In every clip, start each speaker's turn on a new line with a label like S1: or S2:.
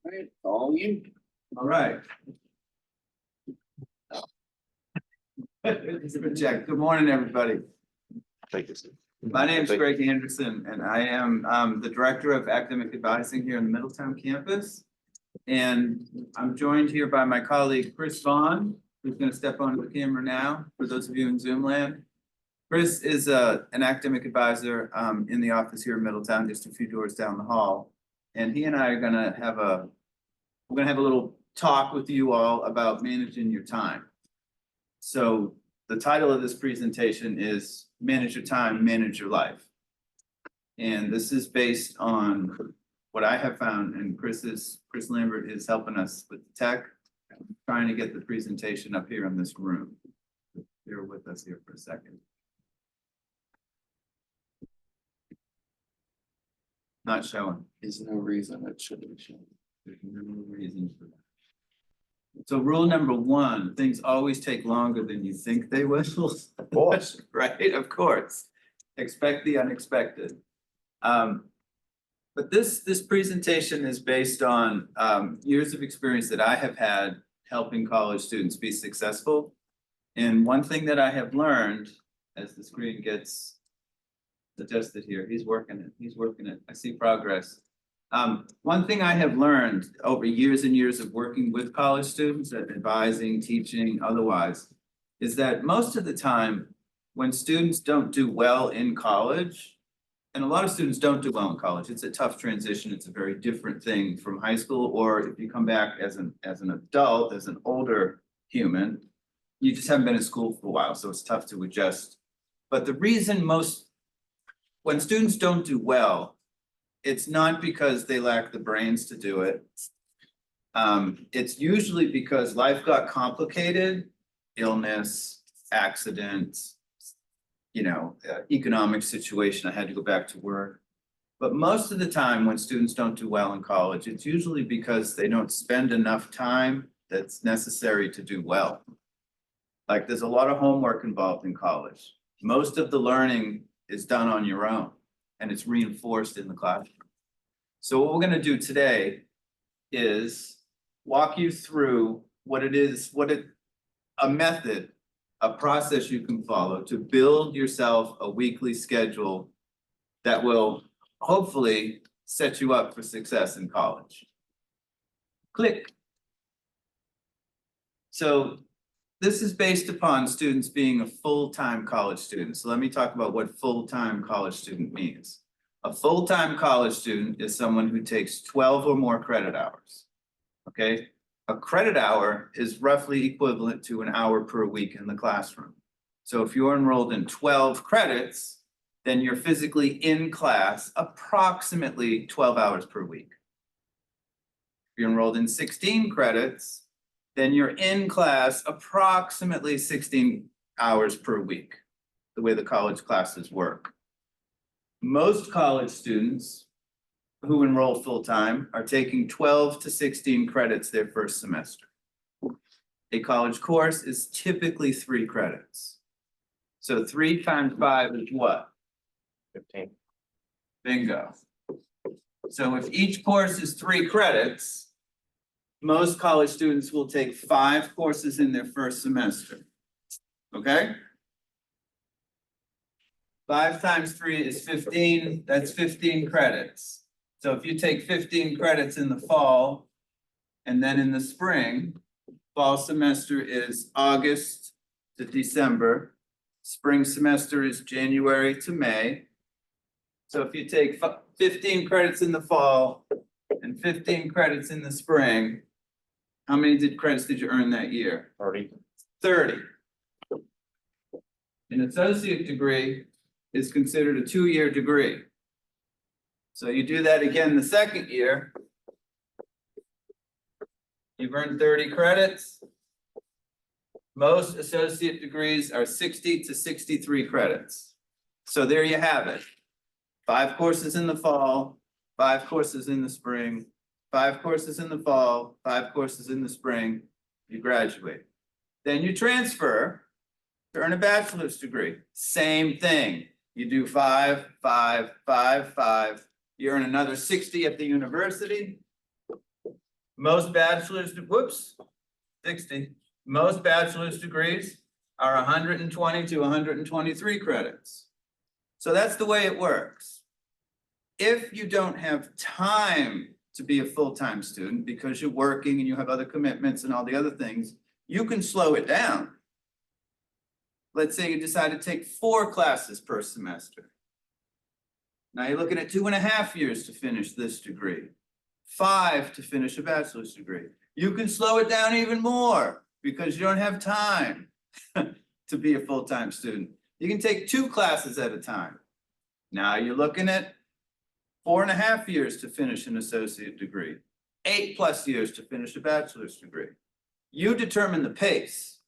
S1: Right, all you.
S2: All right. Jack, good morning, everybody.
S3: Thank you, sir.
S2: My name is Greg Anderson, and I am the Director of Academic Advising here in the Middletown campus. And I'm joined here by my colleague, Chris Vaughn, who's going to step onto the camera now, for those of you in Zoom land. Chris is an academic advisor in the office here in Middletown, just a few doors down the hall. And he and I are gonna have a little talk with you all about managing your time. So the title of this presentation is Manage Your Time, Manage Your Life. And this is based on what I have found, and Chris Lambert is helping us with the tech, trying to get the presentation up here in this room. Bear with us here for a second. Not showing.
S1: There's no reason it shouldn't be shown.
S2: There's no reason for that. So rule number one, things always take longer than you think they will.
S3: Of course.
S2: Right, of course. Expect the unexpected. But this presentation is based on years of experience that I have had helping college students be successful. And one thing that I have learned as the screen gets adjusted here, he's working it, I see progress. One thing I have learned over years and years of working with college students, advising, teaching, otherwise, is that most of the time when students don't do well in college, and a lot of students don't do well in college, it's a tough transition, it's a very different thing from high school, or if you come back as an adult, as an older human, you just haven't been in school for a while, so it's tough to adjust. But the reason when students don't do well, it's not because they lack the brains to do it. It's usually because life got complicated, illness, accidents, economic situation, I had to go back to work. But most of the time when students don't do well in college, it's usually because they don't spend enough time that's necessary to do well. Like there's a lot of homework involved in college. Most of the learning is done on your own and it's reinforced in the classroom. So what we're going to do today is walk you through a method, a process you can follow to build yourself a weekly schedule that will hopefully set you up for success in college. Click. So this is based upon students being a full-time college student. So let me talk about what full-time college student means. A full-time college student is someone who takes 12 or more credit hours, okay? A credit hour is roughly equivalent to an hour per week in the classroom. So if you're enrolled in 12 credits, then you're physically in class approximately 12 hours per week. If you're enrolled in 16 credits, then you're in class approximately 16 hours per week, the way the college classes work. Most college students who enroll full-time are taking 12 to 16 credits their first semester. A college course is typically 3 credits. So 3 times 5 is what?
S3: 15.
S2: Bingo. So if each course is 3 credits, most college students will take 5 courses in their first semester. Okay? 5 times 3 is 15, that's 15 credits. So if you take 15 credits in the fall, and then in the spring, fall semester is August to December, spring semester is January to May. So if you take 15 credits in the fall and 15 credits in the spring, how many credits did you earn that year?
S3: 30.
S2: 30. An associate degree is considered a 2-year degree. So you do that again the second year. You've earned 30 credits. Most associate degrees are 60 to 63 credits. So there you have it. 5 courses in the fall, 5 courses in the spring, 5 courses in the fall, 5 courses in the spring, you graduate. Then you transfer to earn a bachelor's degree. Same thing. You do 5, 5, 5, 5. You earn another 60 at the university. Most bachelor's, 60. Most bachelor's degrees are 120 to 123 credits. So that's the way it works. If you don't have time to be a full-time student because you're working and you have other commitments and all the other things, you can slow it down. Let's say you decide to take 4 classes per semester. Now you're looking at 2.5 years to finish this degree, 5 to finish a bachelor's degree. You can slow it down even more because you don't have time to be a full-time student. You can take 2 classes at a time. Now you're looking at 4.5 years to finish an associate degree, 8+ years to finish a bachelor's degree. You determine the pace.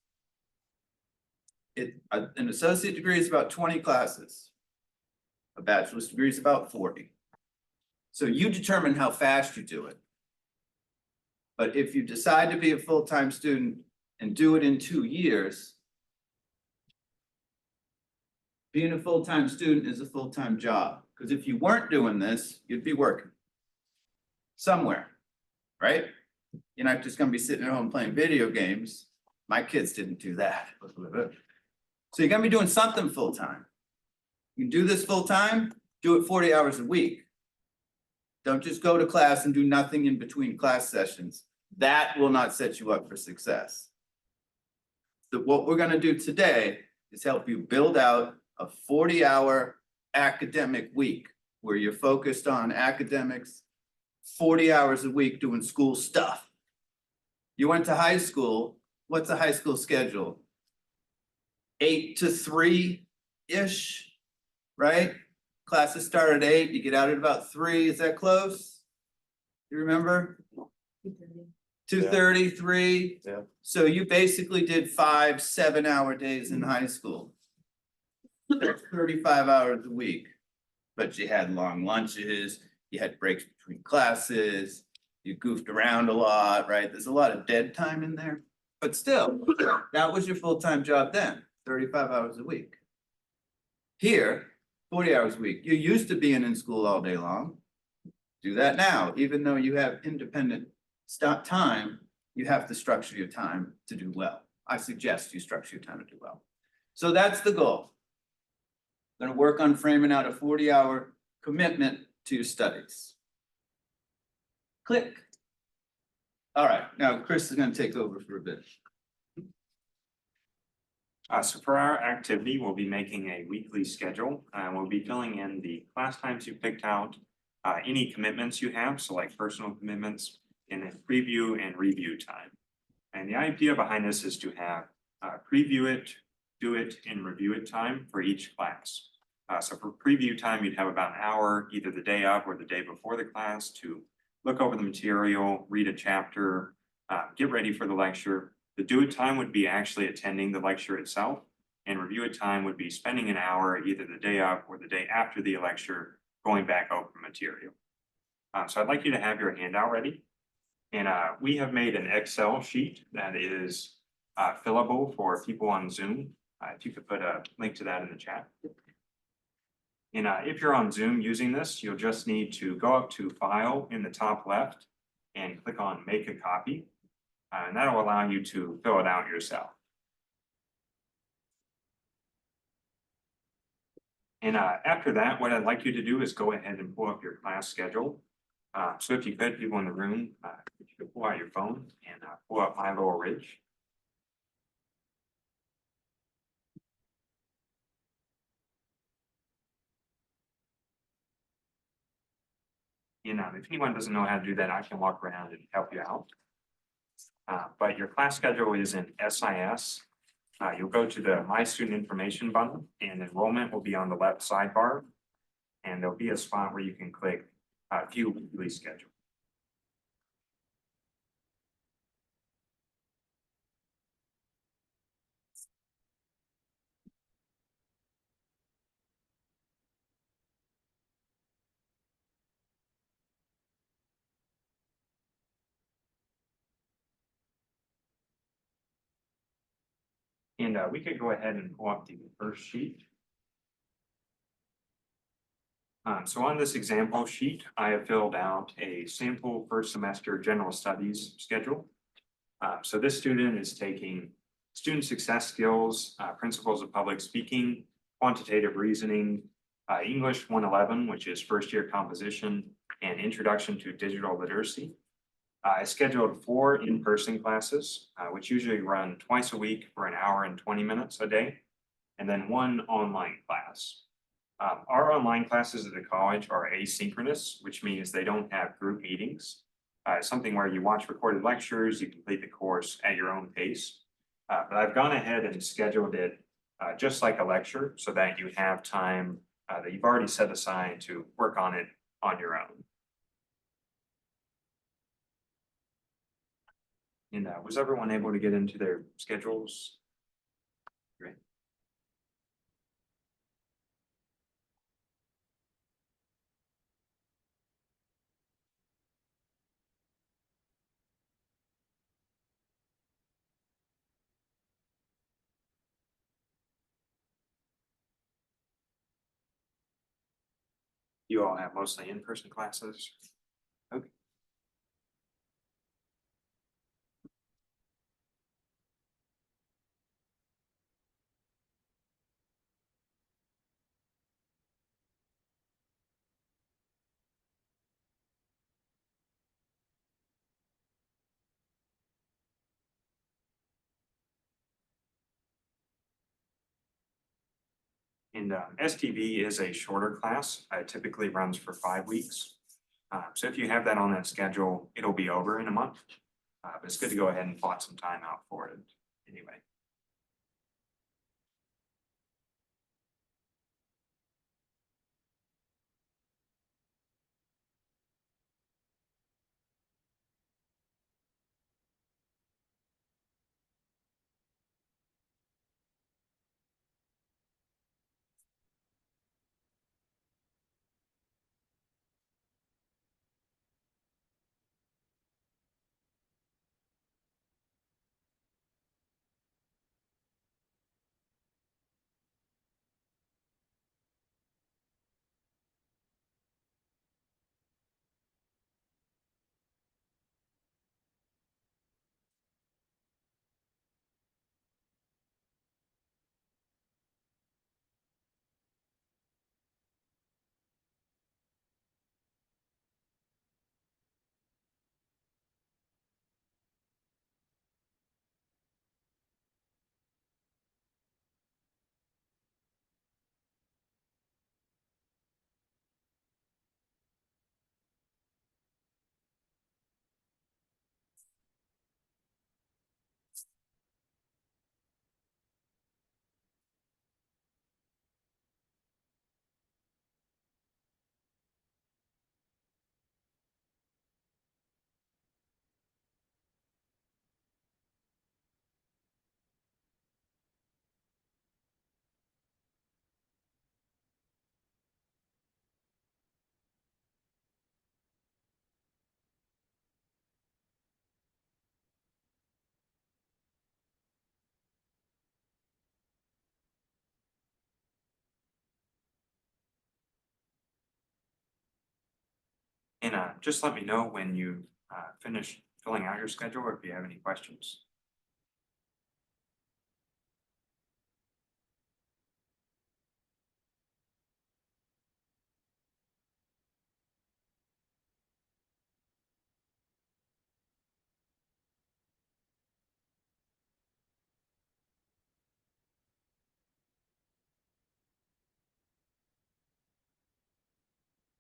S2: An associate degree is about 20 classes. A bachelor's degree is about 40. So you determine how fast you do it. But if you decide to be a full-time student and do it in 2 years, being a full-time student is a full-time job. Because if you weren't doing this, you'd be working somewhere, right? You're not just gonna be sitting at home playing video games. My kids didn't do that. So you're gonna be doing something full-time. You can do this full-time, do it 40 hours a week. Don't just go to class and do nothing in between class sessions. That will not set you up for success. So what we're gonna do today is help you build out a 40-hour academic week where you're focused on academics, 40 hours a week doing school stuff. You went to high school, what's a high school schedule? 8 to 3-ish, right? Classes start at 8, you get out at about 3, is that close? You remember? 2:30, 3.
S3: Yeah.
S2: So you basically did 5 7-hour days in high school. That's 35 hours a week. But you had long lunches, you had breaks between classes, you goofed around a lot, right? There's a lot of dead time in there. But still, that was your full-time job then, 35 hours a week. Here, 40 hours a week. You're used to being in school all day long. Do that now, even though you have independent time, you have to structure your time to do well. I suggest you structure your time to do well. So that's the goal. Gonna work on framing out a 40-hour commitment to your studies. Click. All right, now Chris is gonna take over for a bit.
S4: So for our activity, we'll be making a weekly schedule. We'll be filling in the class times you picked out, any commitments you have, so like personal commitments, and then preview and review time. And the idea behind this is to have preview it, do it, and review it time for each class. So for preview time, you'd have about an hour, either the day of or the day before the class, to look over the material, read a chapter, get ready for the lecture. The do it time would be actually attending the lecture itself, and review it time would be spending an hour either the day of or the day after the lecture going back over material. So I'd like you to have your handout ready. And we have made an Excel sheet that is fillable for people on Zoom. If you could put a link to that in the chat. And if you're on Zoom using this, you'll just need to go up to File in the top left and click on Make a Copy. And that'll allow you to fill it out yourself. And after that, what I'd like you to do is go ahead and pull up your class schedule. So if you could, people in the room, if you could pull out your phone and pull up My Laurel Ridge. And if anyone doesn't know how to do that, I can walk around and help you out. But your class schedule is in SIS. You'll go to the My Student Information button, and enrollment will be on the left sidebar. And there'll be a spot where you can click View Weekly Schedule. And we could go ahead and pull up the first sheet. So on this example sheet, I have filled out a sample first semester general studies schedule. So this student is taking student success skills, principles of public speaking, quantitative reasoning, English 111, which is first year composition, and introduction to digital literacy. I scheduled 4 in-person classes, which usually run twice a week for an hour and 20 minutes a day, and then 1 online class. Our online classes at the college are asynchronous, which means they don't have group meetings. It's something where you watch recorded lectures, you complete the course at your own pace. But I've gone ahead and scheduled it just like a lecture so that you have time that you've already set aside to work on it on your own. And was everyone able to get into their schedules? Great. You all have mostly in-person classes? Okay. And STV is a shorter class. It typically runs for 5 weeks. So if you have that on that schedule, it'll be over in a month. But it's good to go ahead and plot some time out for it anyway. And just let me know when you finish filling out your schedule or if you have any questions.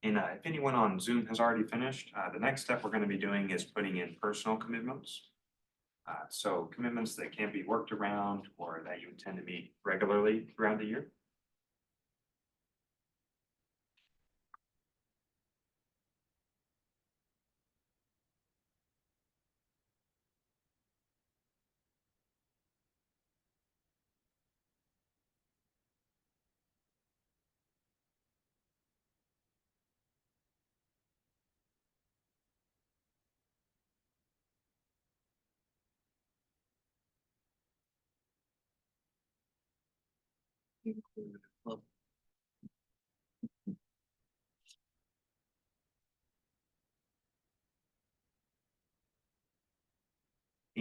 S4: And if anyone on Zoom has already finished, the next step we're going to be doing is putting in personal commitments. So commitments that can't be worked around or that you intend to meet regularly throughout the year.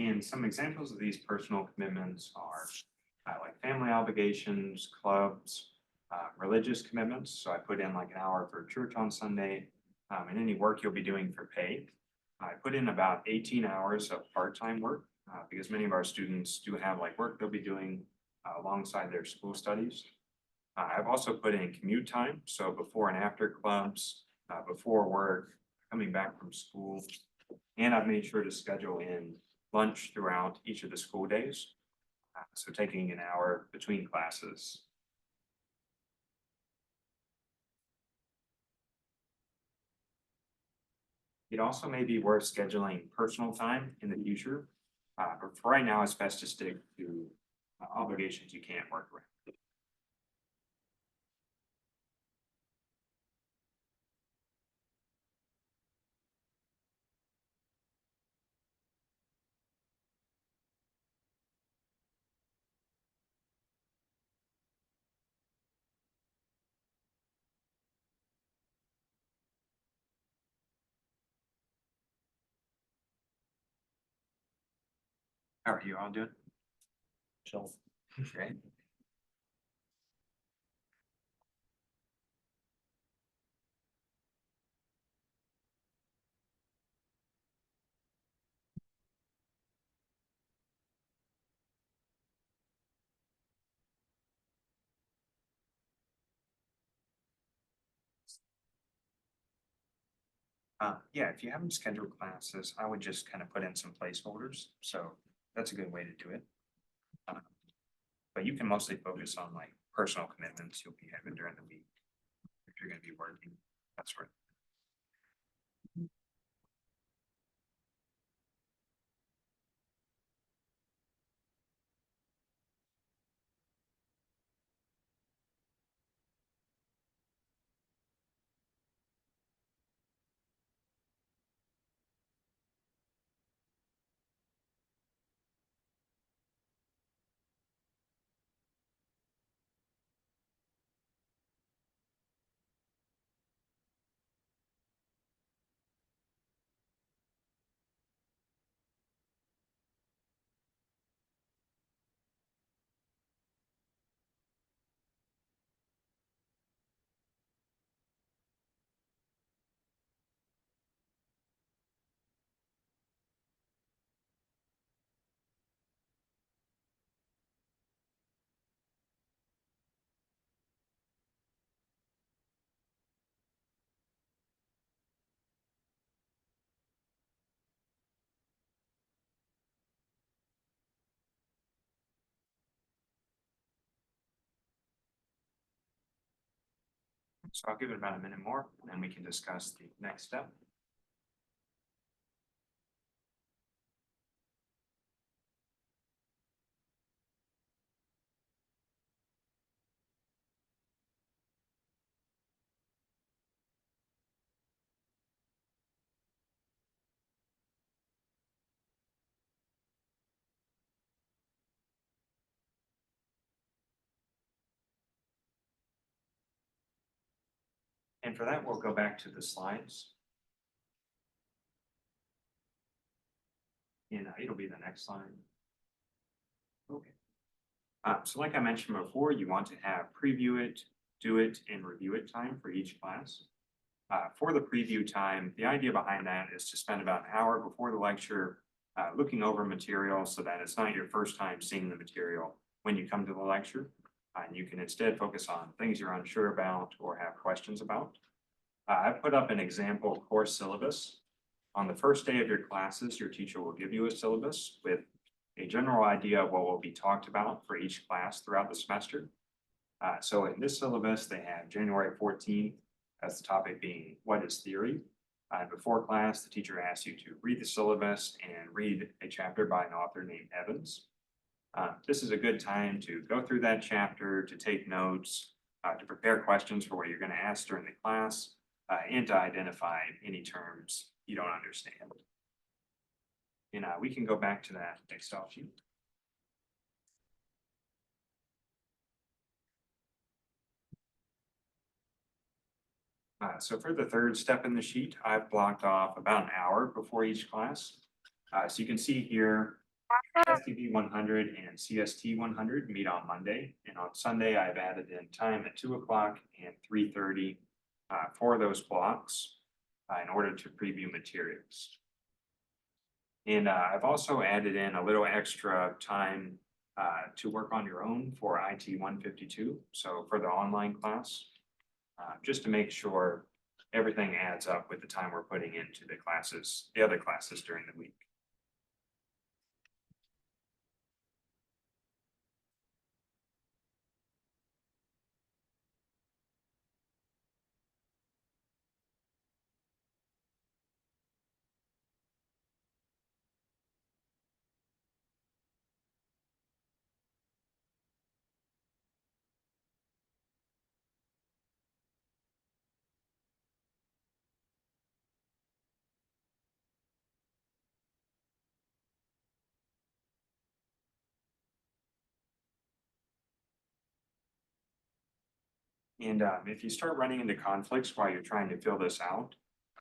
S4: And some examples of these personal commitments are like family obligations, clubs, religious commitments. So I put in like an hour for church on Sunday, and any work you'll be doing for pay. I put in about 18 hours of part-time work because many of our students do have like work they'll be doing alongside their school studies. I've also put in commute time, so before and after clubs, before work, coming back from school. And I've made sure to schedule in lunch throughout each of the school days. So taking an hour between classes. It also may be worth scheduling personal time in the future. But for right now, it's best to stick to obligations you can't work around. How are you all doing?
S3: So,
S4: Great. Yeah, if you haven't scheduled classes, I would just kind of put in some placeholders. So that's a good way to do it. But you can mostly focus on like personal commitments you'll be having during the week. If you're gonna be working, that's right. So I'll give it about a minute more, and then we can discuss the next step. And for that, we'll go back to the slides. And it'll be the next slide. Okay. So like I mentioned before, you want to have preview it, do it, and review it time for each class. For the preview time, the idea behind that is to spend about an hour before the lecture looking over material so that it's not your first time seeing the material when you come to the lecture. And you can instead focus on things you're unsure about or have questions about. I put up an example course syllabus. On the first day of your classes, your teacher will give you a syllabus with a general idea of what will be talked about for each class throughout the semester. So in this syllabus, they have January 14th as the topic being what is theory. Before class, the teacher asks you to read the syllabus and read a chapter by an author named Evans. This is a good time to go through that chapter, to take notes, to prepare questions for what you're going to ask during the class, and to identify any terms you don't understand. And we can go back to that Excel sheet. So for the third step in the sheet, I've blocked off about an hour before each class. So you can see here, STV 100 and CST 100 meet on Monday, and on Sunday, I've added in time at 2 o'clock and 3:30 for those blocks in order to preview materials. And I've also added in a little extra time to work on your own for IT 152, so for the online class, just to make sure everything adds up with the time we're putting into the classes, the other classes during the week. And if you start running into conflicts while you're trying to fill this out,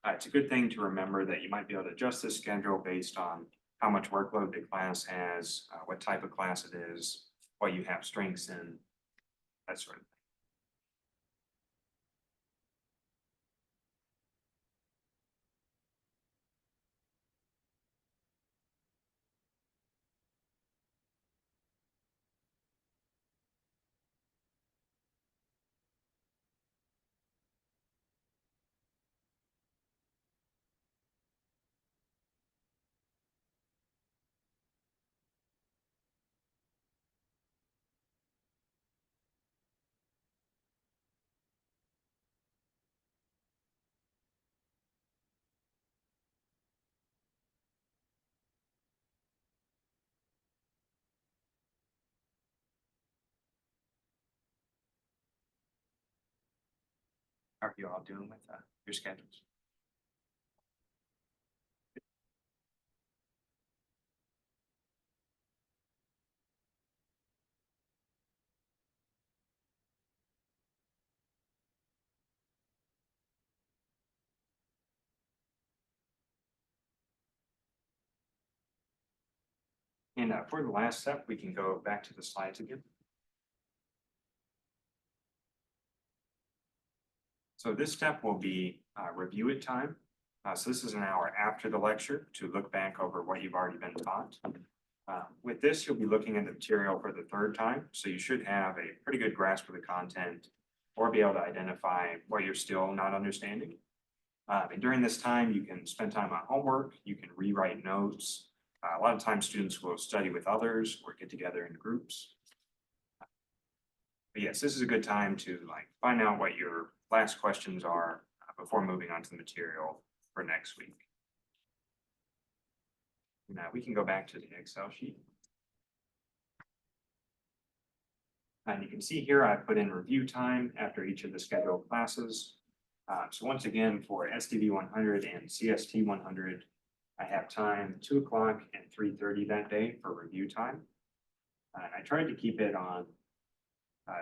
S4: it's a good thing to remember that you might be able to adjust the schedule based on how much workload the class has, what type of class it is, what you have strengths in, that sort of thing. How are you all doing with your schedules? And for the last step, we can go back to the slides again. So this step will be review it time. So this is an hour after the lecture to look back over what you've already been taught. With this, you'll be looking at the material for the third time, so you should have a pretty good grasp of the content or be able to identify what you're still not understanding. And during this time, you can spend time on homework, you can rewrite notes. A lot of times students will study with others or get together in groups. But yes, this is a good time to find out what your last questions are before moving on to the material for next week. Now we can go back to the Excel sheet. And you can see here I put in review time after each of the scheduled classes. So once again, for STV 100 and CST 100, I have time 2 o'clock and 3:30 that day for review time. And I tried to keep it on,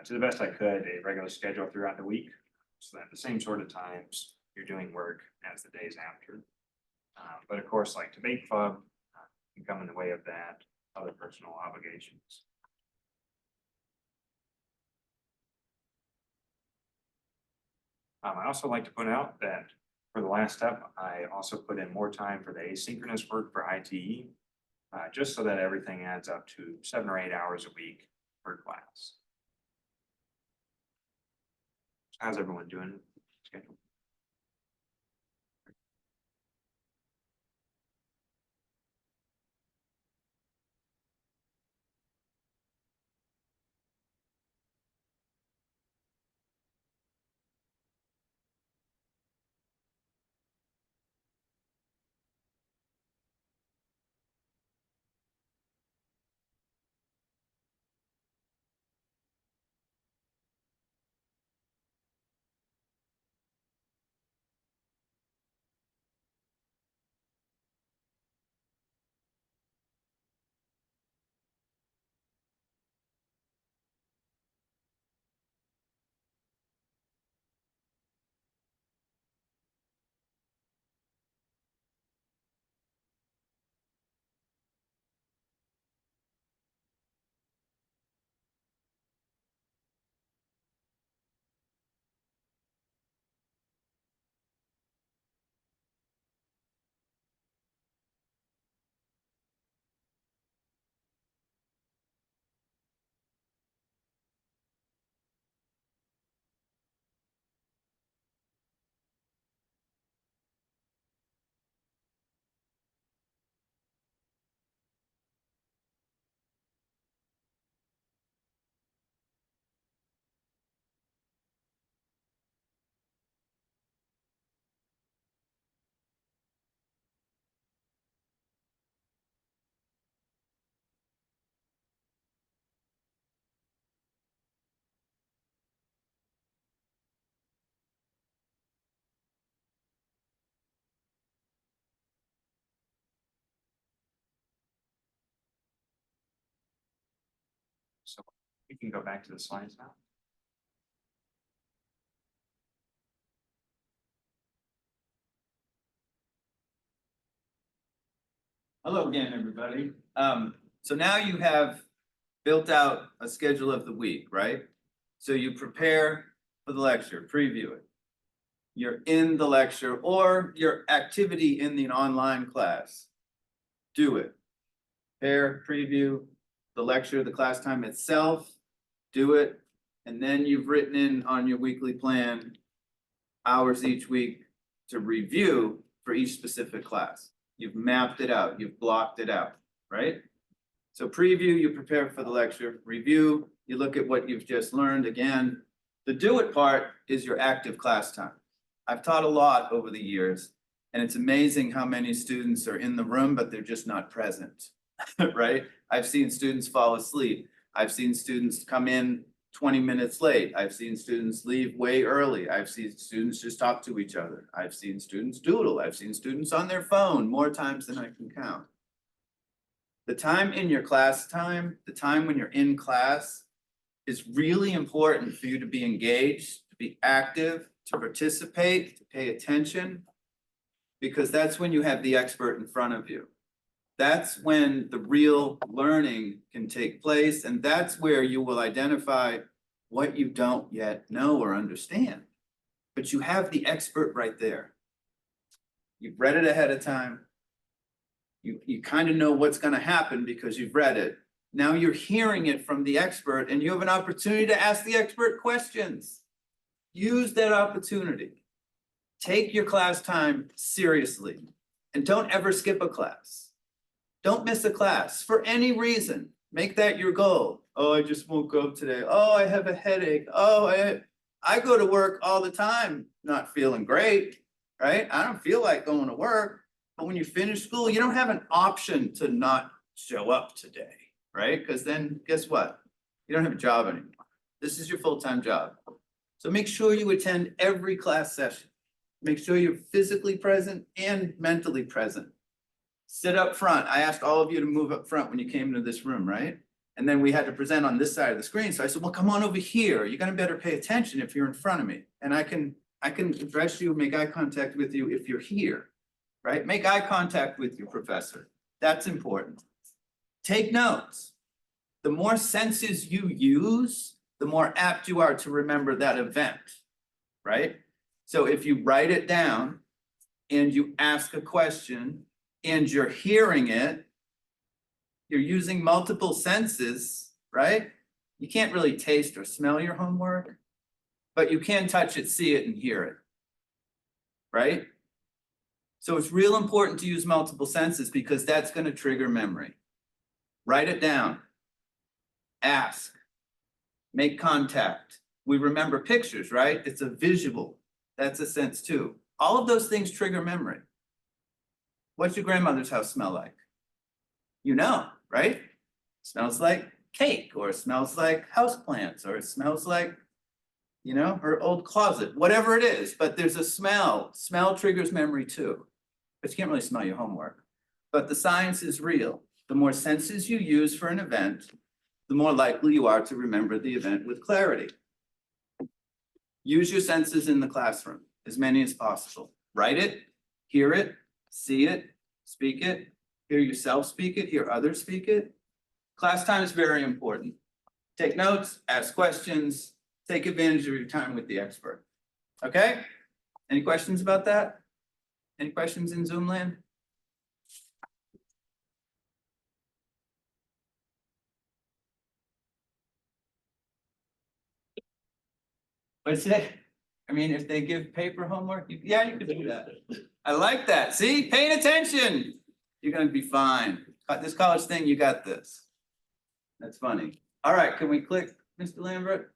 S4: to the best I could, a regular schedule throughout the week, so that the same sort of times you're doing work as the days after. But of course, like debate club can come in the way of that, other personal obligations. I also like to point out that for the last step, I also put in more time for the asynchronous work for ITE, just so that everything adds up to 7 or 8 hours a week per class. How's everyone doing? Schedule? We can go back to the slides now.
S2: Hello again, everybody. So now you have built out a schedule of the week, right? So you prepare for the lecture, preview it. You're in the lecture or your activity in the online class. Do it. Prepare, preview the lecture, the class time itself, do it. And then you've written in on your weekly plan hours each week to review for each specific class. You've mapped it out, you've blocked it out, right? So preview, you prepare for the lecture, review, you look at what you've just learned again. The do it part is your active class time. I've taught a lot over the years, and it's amazing how many students are in the room, but they're just not present, right? I've seen students fall asleep. I've seen students come in 20 minutes late. I've seen students leave way early. I've seen students just talk to each other. I've seen students doodle. I've seen students on their phone more times than I can count. The time in your class time, the time when you're in class, is really important for you to be engaged, to be active, to participate, to pay attention, because that's when you have the expert in front of you. That's when the real learning can take place, and that's where you will identify what you don't yet know or understand. But you have the expert right there. You've read it ahead of time. You kind of know what's going to happen because you've read it. Now you're hearing it from the expert, and you have an opportunity to ask the expert questions. Use that opportunity. Take your class time seriously, and don't ever skip a class. Don't miss a class for any reason. Make that your goal. Oh, I just woke up today. Oh, I have a headache. Oh, I go to work all the time not feeling great, right? I don't feel like going to work. But when you finish school, you don't have an option to not show up today, right? Because then guess what? You don't have a job anymore. This is your full-time job. So make sure you attend every class session. Make sure you're physically present and mentally present. Sit up front. I asked all of you to move up front when you came into this room, right? And then we had to present on this side of the screen. So I said, well, come on over here. You're gonna better pay attention if you're in front of me. And I can address you, make eye contact with you if you're here, right? Make eye contact with your professor. That's important. Take notes. The more senses you use, the more apt you are to remember that event, right? So if you write it down and you ask a question and you're hearing it, you're using multiple senses, right? You can't really taste or smell your homework, but you can touch it, see it, and hear it, right? So it's real important to use multiple senses because that's going to trigger memory. Write it down. Ask. Make contact. We remember pictures, right? It's a visual. That's a sense too. All of those things trigger memory. What's your grandmother's house smell like? You know, right? It smells like cake, or it smells like houseplants, or it smells like, you know, her old closet, whatever it is, but there's a smell. Smell triggers memory too. But you can't really smell your homework. But the science is real. The more senses you use for an event, the more likely you are to remember the event with clarity. Use your senses in the classroom, as many as possible. Write it, hear it, see it, speak it, hear yourself speak it, hear others speak it. Class time is very important. Take notes, ask questions, take advantage of your time with the expert. Okay? Any questions about that? Any questions in Zoom land? What's it? I mean, if they give paper homework, yeah, you could do that. I like that. See, paying attention. You're gonna be fine. This college thing, you got this. That's funny. All right, can we click, Mr. Lambert?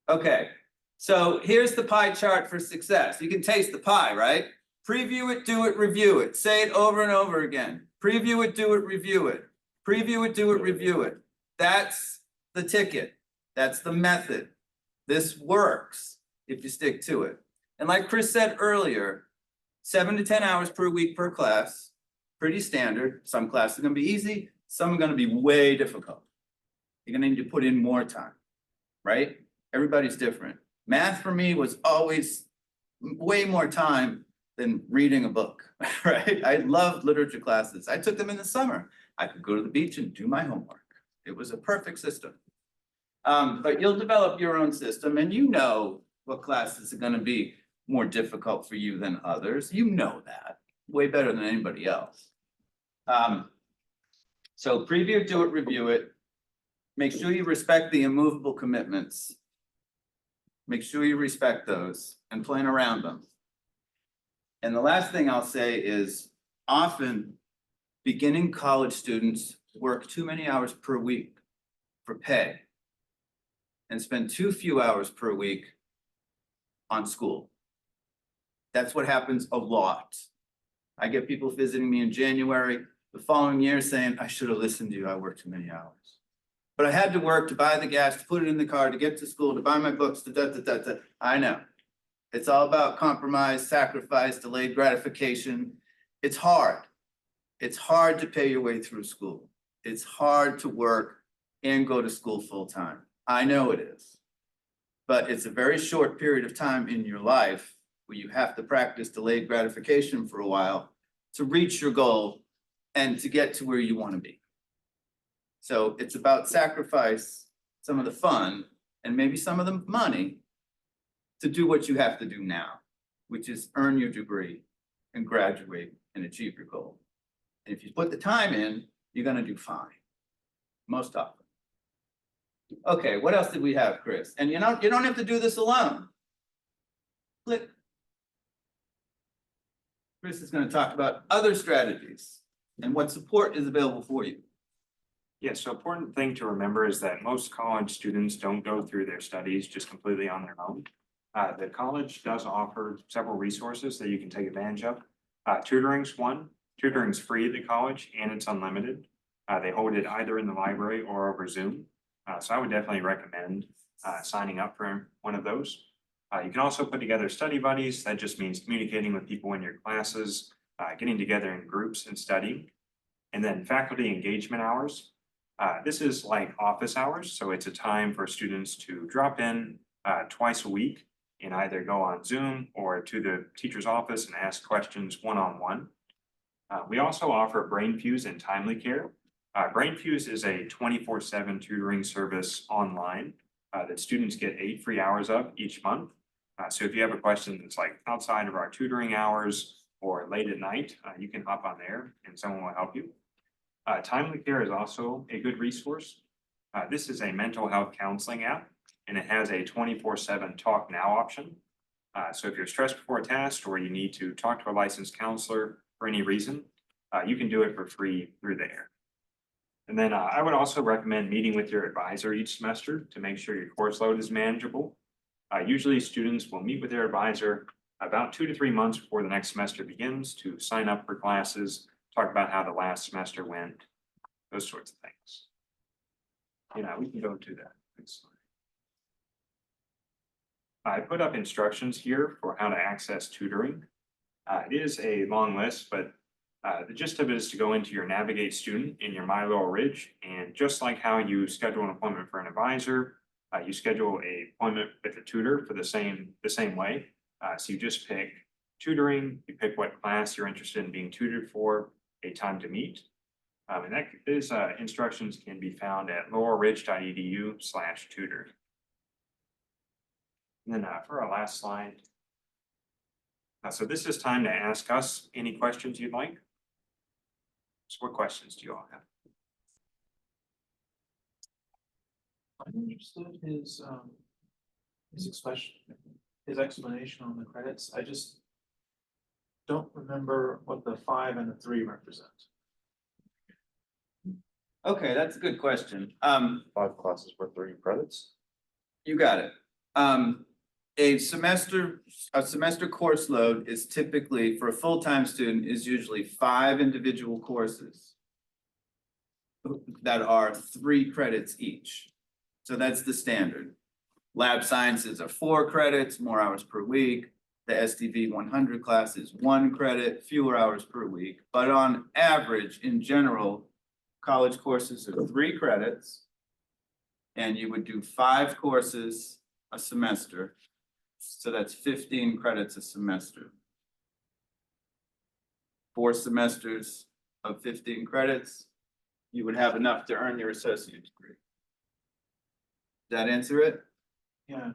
S2: Okay, so here's the pie chart for success. You can taste the pie, right? Preview it, do it, review it. Say it over and over again. Preview it, do it, review it. Preview it, do it, review it. That's the ticket. That's the method. This works if you stick to it. And like Chris said earlier, 7 to 10 hours per week per class, pretty standard. Some classes are gonna be easy, some are gonna be way difficult. You're gonna need to put in more time. right? Everybody's different. Math for me was always way more time than reading a book, right? I loved literature classes. I took them in the summer. I could go to the beach and do my homework. It was a perfect system. But you'll develop your own system and you know what classes are gonna be more difficult for you than others. You know that way better than anybody else. So preview, do it, review it. Make sure you respect the immovable commitments. Make sure you respect those and plan around them. And the last thing I'll say is often beginning college students work too many hours per week for pay and spend too few hours per week on school. That's what happens a lot. I get people visiting me in January, the following year saying, I should have listened to you, I worked too many hours. But I had to work to buy the gas, to put it in the car, to get to school, to buy my books, to. I know. It's all about compromise, sacrifice, delayed gratification. It's hard. It's hard to pay your way through school. It's hard to work and go to school full time. I know it is. But it's a very short period of time in your life where you have to practice delayed gratification for a while to reach your goal and to get to where you want to be. So it's about sacrifice, some of the fun, and maybe some of the money to do what you have to do now, which is earn your degree and graduate and achieve your goal. And if you put the time in, you're gonna do fine, most often. Okay, what else did we have, Chris? And you don't have to do this alone. Click. Chris is gonna talk about other strategies and what support is available for you.
S4: Yeah, so important thing to remember is that most college students don't go through their studies just completely on their own. The college does offer several resources that you can take advantage of. Tutoring's one. Tutoring's free at the college and it's unlimited. They hold it either in the library or over Zoom. So I would definitely recommend signing up for one of those. You can also put together study buddies. That just means communicating with people in your classes, getting together in groups and studying. And then faculty engagement hours. This is like office hours, so it's a time for students to drop in twice a week and either go on Zoom or to the teacher's office and ask questions one-on-one. We also offer BrainFuse and Timely Care. BrainFuse is a 24/7 tutoring service online that students get 8 free hours of each month. So if you have a question that's like outside of our tutoring hours or late at night, you can hop on there and someone will help you. Timely Care is also a good resource. This is a mental health counseling app, and it has a 24/7 talk now option. So if you're stressed before a test or you need to talk to a licensed counselor for any reason, you can do it for free through there. And then I would also recommend meeting with your advisor each semester to make sure your course load is manageable. Usually students will meet with their advisor about 2 to 3 months before the next semester begins to sign up for classes, talk about how the last semester went, those sorts of things. We can go to that next slide. I put up instructions here for how to access tutoring. It is a long list, but the gist of it is to go into your Navigate student in your My Laurel Ridge, and just like how you schedule an appointment for an advisor, you schedule an appointment with a tutor for the same way. So you just pick tutoring, you pick what class you're interested in being tutored for, a time to meet. And these instructions can be found at laurelridge.edu/tutor. And then for our last slide. So this is time to ask us any questions you'd like. So what questions do you all have?
S5: I understood his explanation on the credits. I just don't remember what the 5 and the 3 represent.
S2: Okay, that's a good question.
S3: 5 classes for 30 credits.
S2: You got it. A semester course load is typically, for a full-time student, is usually 5 individual courses that are 3 credits each. So that's the standard. Lab sciences are 4 credits, more hours per week. The STV 100 class is 1 credit, fewer hours per week. But on average, in general, college courses are 3 credits. And you would do 5 courses a semester. So that's 15 credits a semester. 4 semesters of 15 credits, you would have enough to earn your associate degree. Does that answer it?
S5: Yeah,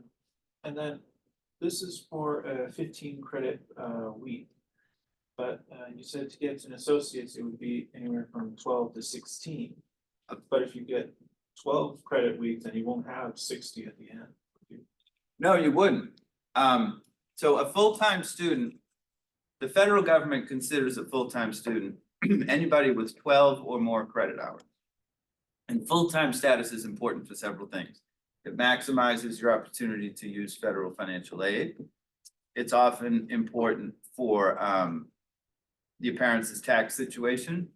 S5: and then this is for a 15 credit week. But you said to get to an associate's, it would be anywhere from 12 to 16. But if you get 12 credit weeks, then you won't have 60 at the end.
S2: No, you wouldn't. So a full-time student, the federal government considers a full-time student anybody with 12 or more credit hours. And full-time status is important for several things. It maximizes your opportunity to use federal financial aid. It's often important for the parents' tax situation.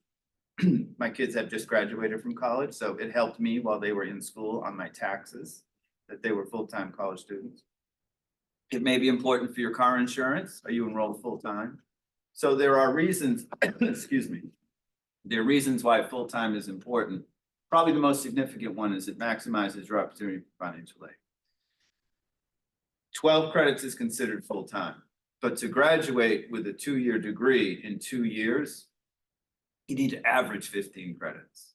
S2: My kids have just graduated from college, so it helped me while they were in school on my taxes, that they were full-time college students. It may be important for your car insurance. Are you enrolled full-time? So there are reasons, excuse me. There are reasons why full-time is important. Probably the most significant one is it maximizes your opportunity for financial aid. 12 credits is considered full-time, but to graduate with a 2-year degree in 2 years, you need to average 15 credits.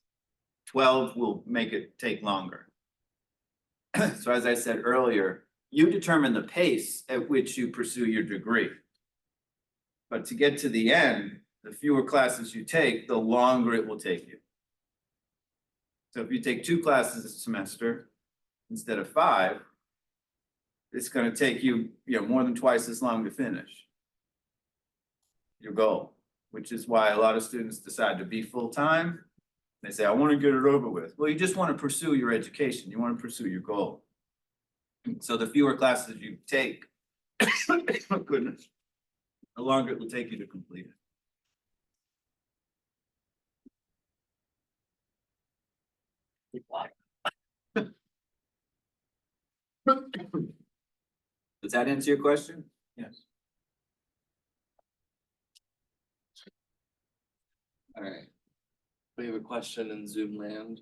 S2: 12 will make it take longer. So as I said earlier, you determine the pace at which you pursue your degree. But to get to the end, the fewer classes you take, the longer it will take you. So if you take 2 classes a semester instead of 5, it's going to take you, more than twice as long to finish your goal, which is why a lot of students decide to be full-time. They say, I want to get it over with. Well, you just want to pursue your education. You want to pursue your goal. So the fewer classes you take, oh goodness, the longer it will take you to complete it. Does that answer your question?
S5: Yes.
S1: All right. We have a question in Zoom land.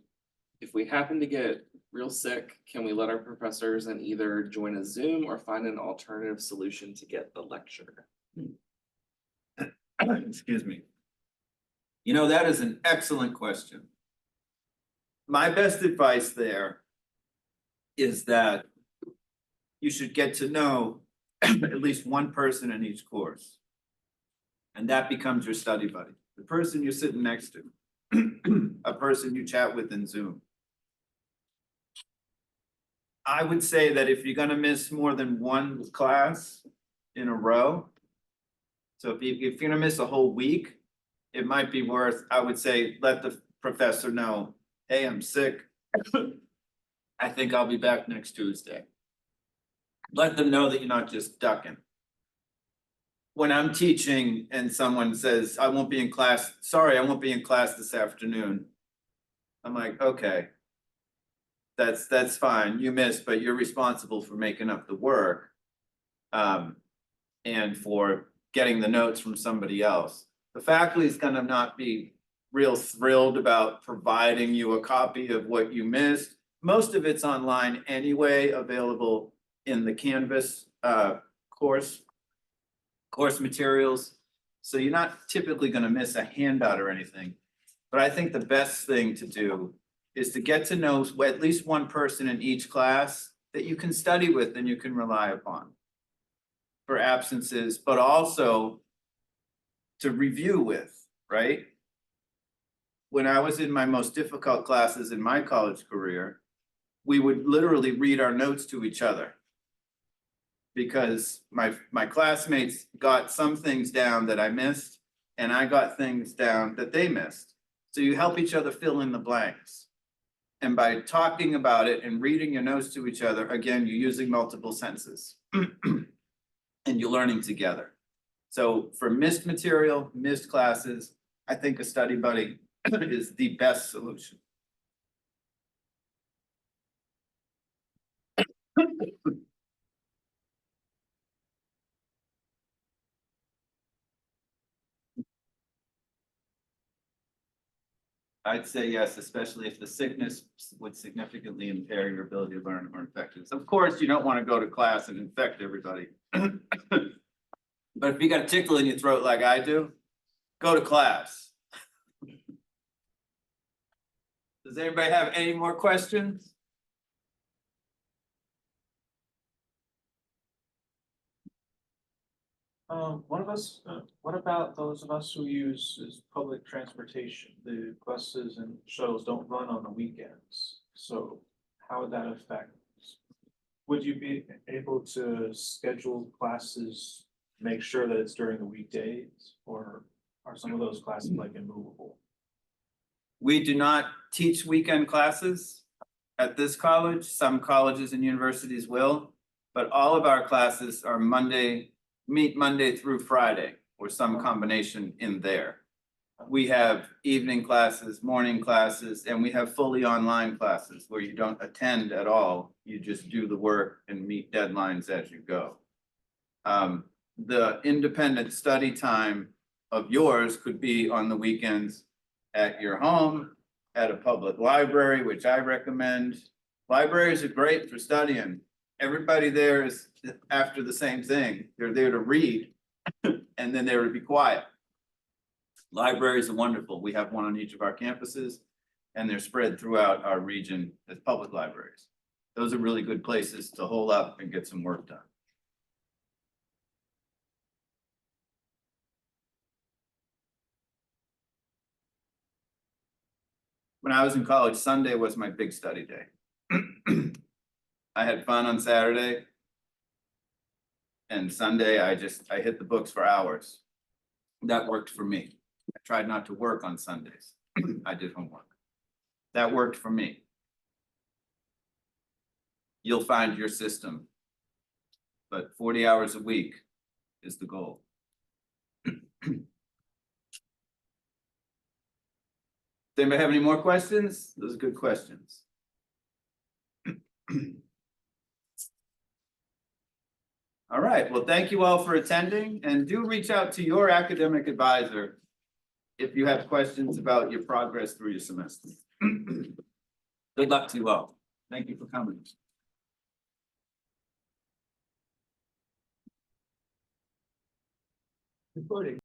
S1: If we happen to get real sick, can we let our professors and either join a Zoom or find an alternative solution to get the lecture?
S2: Excuse me. That is an excellent question. My best advice there is that you should get to know at least one person in each course. And that becomes your study buddy, the person you're sitting next to, a person you chat with in Zoom. I would say that if you're gonna miss more than one class in a row, so if you're gonna miss a whole week, it might be worth, I would say, let the professor know, hey, I'm sick. I think I'll be back next Tuesday. Let them know that you're not just ducking. When I'm teaching and someone says, I won't be in class, sorry, I won't be in class this afternoon. I'm like, okay. That's fine, you missed, but you're responsible for making up the work. And for getting the notes from somebody else. The faculty is gonna not be real thrilled about providing you a copy of what you missed. Most of it's online anyway, available in the Canvas course materials. So you're not typically gonna miss a handout or anything. But I think the best thing to do is to get to know at least one person in each class that you can study with and you can rely upon for absences, but also to review with, right? When I was in my most difficult classes in my college career, we would literally read our notes to each other. Because my classmates got some things down that I missed, and I got things down that they missed. So you help each other fill in the blanks. And by talking about it and reading your notes to each other, again, you're using multiple senses. And you're learning together. So for missed material, missed classes, I think a study buddy is the best solution. I'd say yes, especially if the sickness would significantly impair your ability to learn or infect it. Of course, you don't want to go to class and infect everybody. But if you got a tickle in your throat like I do, go to class. Does anybody have any more questions?
S5: What about those of us who use public transportation? The buses and shuttles don't run on the weekends, so how would that affect? Would you be able to schedule classes, make sure that it's during the weekdays, or are some of those classes like immovable?
S2: We do not teach weekend classes at this college. Some colleges and universities will. But all of our classes are meet Monday through Friday, or some combination in there. We have evening classes, morning classes, and we have fully online classes where you don't attend at all. You just do the work and meet deadlines as you go. The independent study time of yours could be on the weekends at your home, at a public library, which I recommend. Libraries are great for studying. Everybody there is after the same thing. They're there to read and then they're to be quiet. Libraries are wonderful. We have one on each of our campuses and they're spread throughout our region as public libraries. Those are really good places to hole up and get some work done. When I was in college, Sunday was my big study day. I had fun on Saturday. And Sunday, I hit the books for hours. That worked for me. I tried not to work on Sundays. I did homework. That worked for me. You'll find your system. But 40 hours a week is the goal. Does anybody have any more questions? Those are good questions. All right, well, thank you all for attending and do reach out to your academic advisor if you have questions about your progress through your semester. Good luck to you all. Thank you for coming.
S5: Recording.